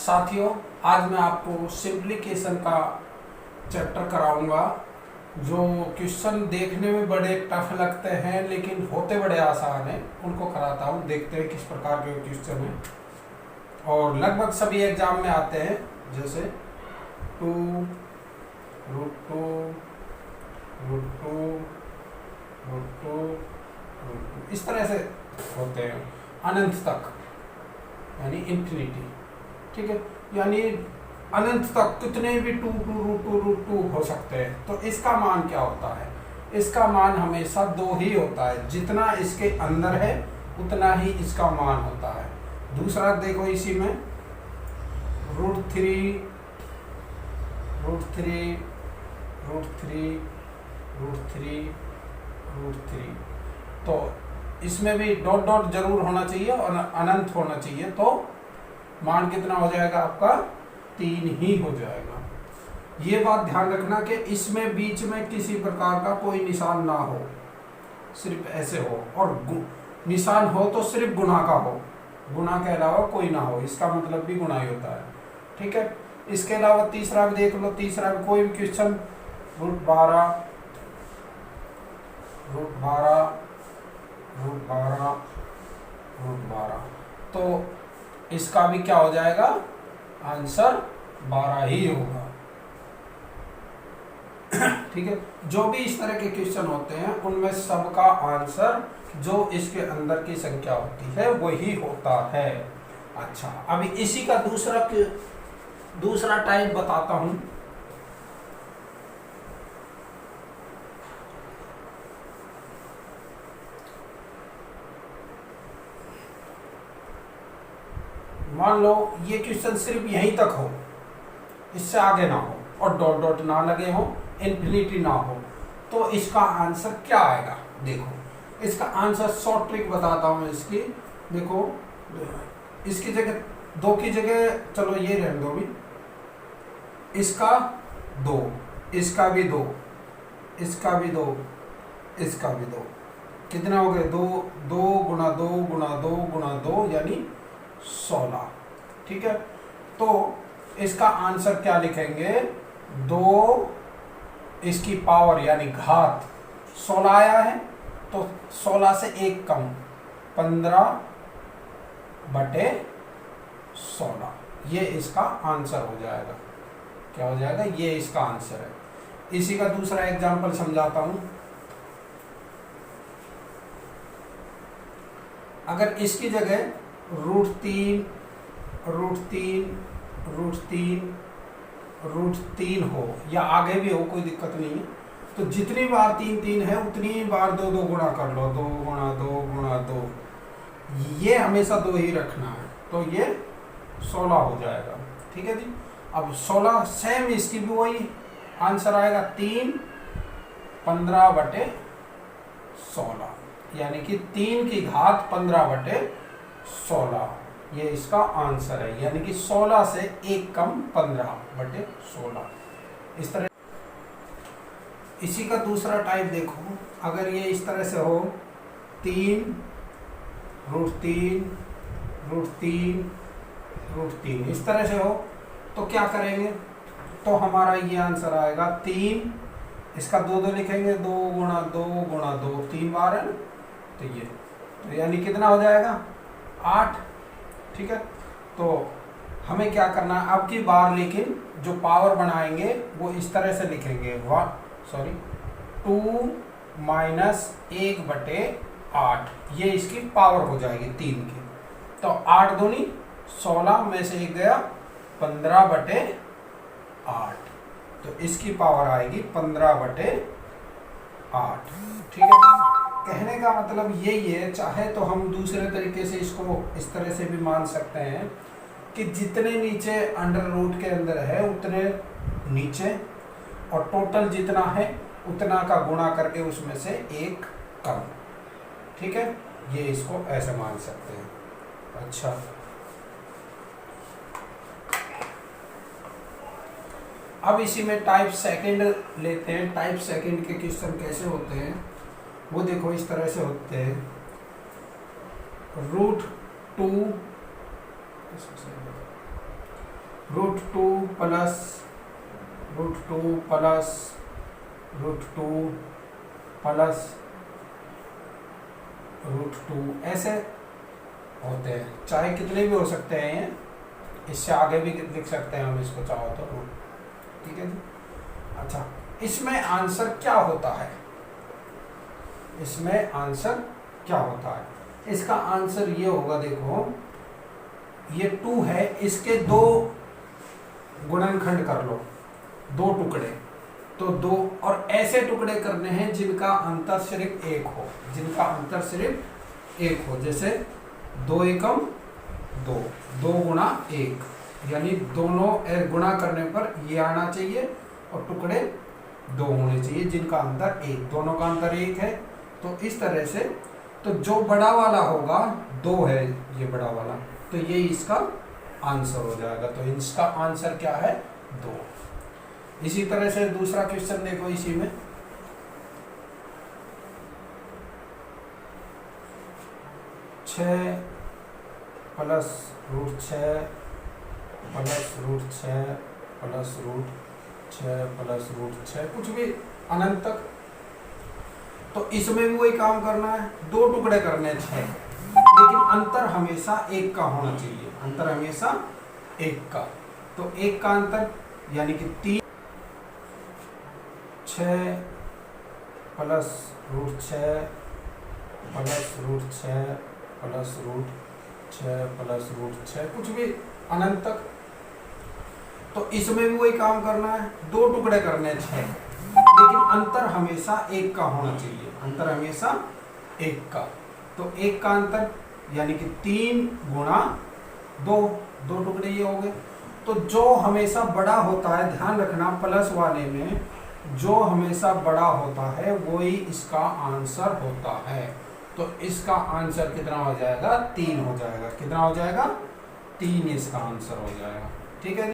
साथियों, आज मैं आपको सिंप्लीकेशन का चैप्टर कराऊंगा। जो क्वेश्चन देखने में बड़े टफ लगते हैं लेकिन होते बड़े आसान हैं, उनको कराता हूँ। देखते हैं किस प्रकार के क्वेश्चन हैं और लगभग सभी एग्जाम में आते हैं। जैसे 2 √2 √2 √2 इस तरह से होते हैं अनंत तक, यानी इंफिनिटी। ठीक है, यानी अनंत तक कितने भी 2 √2 हो सकते हैं। तो इसका मान क्या होता है? इसका मान हमेशा 2 ही होता है। जितना इसके अंदर है उतना ही इसका मान होता है। दूसरा देखो, इसी में √3 √3 √3 √3 √3, तो इसमें भी डॉट डॉट जरूर होना चाहिए और अनंत होना चाहिए, तो मान कितना हो जाएगा आपका? 3 ही हो जाएगा। ये बात ध्यान रखना कि इसमें बीच में किसी प्रकार का कोई निशान ना हो, सिर्फ ऐसे हो। और निशान हो तो सिर्फ गुणा का हो, गुणा के अलावा कोई ना हो। इसका मतलब भी गुणा ही होता है। ठीक है, इसके अलावा तीसरा भी देख लो। तीसरा भी कोई भी क्वेश्चन √12 √12 तो इसका भी क्या हो जाएगा? आंसर 12 ही होगा। ठीक है, जो भी इस तरह के क्वेश्चन होते हैं उनमें सबका आंसर जो इसके अंदर की संख्या होती है वही होता है। अच्छा, अभी इसी का दूसरा टाइप बताता हूं। मान लो ये क्वेश्चन सिर्फ यहीं तक हो, इससे आगे ना हो और डॉट डॉट ना लगे हो, इन्फिनिटी ना हो, तो इसका आंसर क्या आएगा? देखो, इसका आंसर शॉर्ट ट्रिक बताता हूँ इसकी। देखो, इसकी जगह 2 की जगह, चलो ये रहने दो भी, इसका 2, इसका भी 2, इसका भी 2, इसका भी 2, कितना हो गए? 2 2 गुणा 2 गुणा 2 गुणा 2 यानी 16। ठीक है, तो इसका आंसर क्या लिखेंगे? 2 इसकी पावर यानी घात 16 आया है, तो 16 से 1 कम 15/16, ये इसका आंसर हो जाएगा। क्या हो जाएगा? ये इसका आंसर है। इसी का दूसरा एग्जांपल समझाता हूं। अगर इसकी जगह √3 √3 हो या आगे भी हो, कोई दिक्कत नहीं है, तो जितनी बार 3 3 है उतनी बार 2 2 गुणा कर लो। 2 गुणा 2 गुणा 2, ये हमेशा 2 ही रखना है, तो ये 16 हो जाएगा। ठीक है जी। अब 16 सेम इसकी भी वही आंसर आएगा, 3 15/16, यानी कि 3 की घात 15/16, ये इसका आंसर है। यानी कि 16 से 1 कम 15/16। इस तरह इसी का दूसरा टाइप देखो। अगर ये इस तरह से हो, 3 √3 √3 √3 इस तरह से हो, तो क्या करेंगे? तो हमारा ये आंसर आएगा 3, इसका 2 2 लिखेंगे, 2 गुणा 2 गुणा 2, 3 बार है ना, तो ये, तो यानी कितना हो जाएगा? 8। ठीक है, तो हमें क्या करना है अब की बार, लेकिन जो पावर बनाएंगे वो इस तरह से लिखेंगे, 2 - 1/8, ये इसकी पावर हो जाएगी 3 की। तो 8 दूनी 16 में से 1 गया, 15/8, तो इसकी पावर आएगी 15/8। ठीक है, कहने का मतलब यही है। चाहे तो हम दूसरे तरीके से इसको इस तरह से भी मान सकते हैं कि जितने नीचे अंडर रूट के अंदर है उतने नीचे, और टोटल जितना है उतना का गुणा करके उसमें से 1 कम। ठीक है, ये इसको ऐसे मान सकते हैं। अच्छा, अब इसी में टाइप सेकंड लेते हैं। टाइप सेकंड के क्वेश्चन कैसे होते हैं वो देखो, इस तरह से होते हैं। √2 √2 प्लस √2 प्लस √2 प्लस √2 ऐसे होते हैं, चाहे कितने भी हो सकते हैं ये, इससे आगे भी लिख सकते हैं हम इसको चाहो तो, ठीक है जी। अच्छा, इसमें आंसर क्या होता है, इसमें आंसर क्या होता है? इसका आंसर ये होगा, देखो ये 2 है, इसके 2 गुणनखंड कर लो, 2 टुकड़े, तो 2 और ऐसे टुकड़े करने हैं जिनका अंतर सिर्फ 1 हो, जिनका अंतर सिर्फ 1 हो, जैसे 2 एकम 2, 2 गुणा 1, यानी दोनों गुणा करने पर ये आना चाहिए और टुकड़े 2 होने चाहिए जिनका अंतर 1, दोनों का अंतर 1 है। तो इस तरह से, तो जो बड़ा वाला होगा 2 है, ये बड़ा वाला, तो ये इसका आंसर हो जाएगा। तो इसका आंसर क्या है? 2। इसी तरह से दूसरा क्वेश्चन देखो, इसी में 6 प्लस √6 प्लस √6 प्लस √6 प्लस √6, कुछ भी अनंत तक। तो इसमें भी वही काम करना है, 2 टुकड़े करने हैं 6, लेकिन अंतर हमेशा 1 का होना चाहिए, अंतर हमेशा 1 का। तो 1 का अंतर यानी कि 3, 6 प्लस √6 प्लस √6 प्लस √6 प्लस √6, कुछ भी अनंत तक। तो इसमें भी वही काम करना है, 2 टुकड़े करने हैं 6, लेकिन अंतर हमेशा 1 का होना चाहिए, अंतर हमेशा 1 का। तो 1 का अंतर यानी कि 3 गुणा 2, 2 टुकड़े ये हो गए। तो जो हमेशा बड़ा होता है, ध्यान रखना प्लस वाले में जो हमेशा बड़ा होता है वही इसका आंसर होता है। तो इसका आंसर कितना हो जाएगा? 3 हो जाएगा। कितना हो जाएगा? 3 इसका आंसर हो जाएगा। ठीक है।